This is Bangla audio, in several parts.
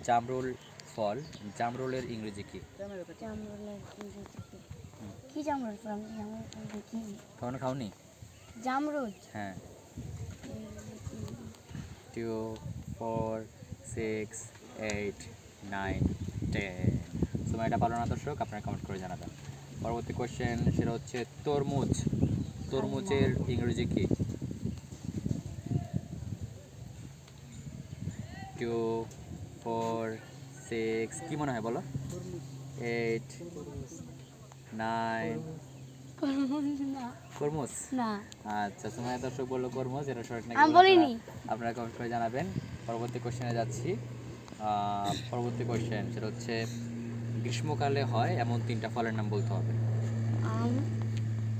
জামরুল ফল, জামরুলের ইংরেজি কি? জামরুলের ইংরেজি কি? কি জামরুল ফল? জামরুল ফল কি? কখনো খাওনি? জামরুল। হ্যাঁ। 2 4 6 8 9 10। সময়টা ভালো না দর্শক, আপনারা কমেন্ট করে জানাবেন। পরবর্তী কোশ্চেন সেটা হচ্ছে তরমুজ, তরমুজের ইংরেজি কি? 2 4 6 কি মনে হয় বলো? 8 9। না তরমুজ? না আচ্ছা, সময় দর্শক বললো তরমুজ, এটা সঠিক নাকি আমি বলে বলিনি। আপনারা কমেন্ট করে জানাবেন। পরবর্তী কোশ্চেনে যাচ্ছি। পরবর্তী কোশ্চেন সেটা হচ্ছে গ্রীষ্মকালে হয় এমন 3টা ফলের নাম বলতে হবে। আম,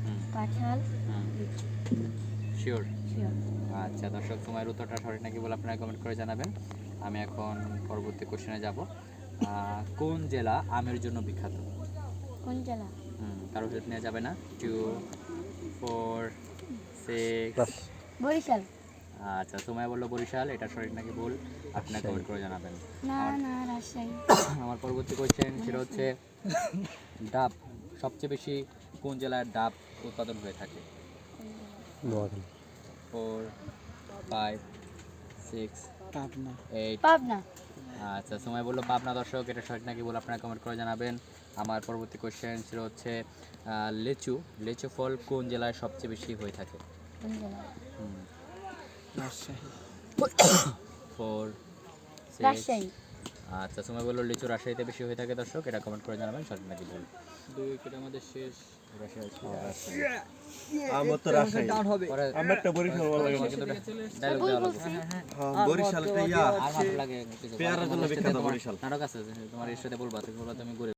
হুম কাঁঠাল, হুম লিচু। শিওর? শিওর। আচ্ছা দর্শক, সময়ের উত্তরটা সঠিক নাকি বলে আপনারা কমেন্ট করে জানাবেন। আমি এখন পরবর্তী কোশ্চেনে যাব। কোন জেলা আমের জন্য বিখ্যাত? কোন জেলা? কারো হেল্প নেওয়া যাবে না। 2 4 6। বরিশাল। আচ্ছা, সময় বললো বরিশাল, এটা সঠিক নাকি ভুল আপনারা কমেন্ট করে জানাবেন। না আমার না রাজশাহী। আমার পরবর্তী কোশ্চেন সেটা হচ্ছে ডাব সবচেয়ে বেশি কোন জেলার ডাব উৎপাদন হয়ে থাকে? 4 5 6 পাবনা। 8। পাবনা। আচ্ছা, সময় বললো পাবনা দর্শক, এটা সঠিক নাকি বলে আপনারা কমেন্ট করে জানাবেন। আমার পরবর্তী কোশ্চেন সেটা হচ্ছে লিচু, লিচু ফল কোন জেলায় সবচেয়ে বেশি হয়ে থাকে? কোন জেলা? রাজশাহী। 4 6। রাজশাহী। আচ্ছা, সময় বললো লিচু রাজশাহীতে বেশি হয়ে থাকে দর্শক, এটা কমেন্ট করে জানাবেন সঠিক নাকি ভুল। 2 উইকেট আমাদের শেষ। আমার তো রাজশাহী। আমার একটা বরিশাল ভালো লাগে। ডায়লগ দেওয়া লাগবে। বরিশালতে ইয়া আর ভালো লাগে পেয়ারার জন্য বিখ্যাত বরিশাল। নাটক আছে তোমার এর সাথে বলবা, তুমি বলবা তুমি ঘুরে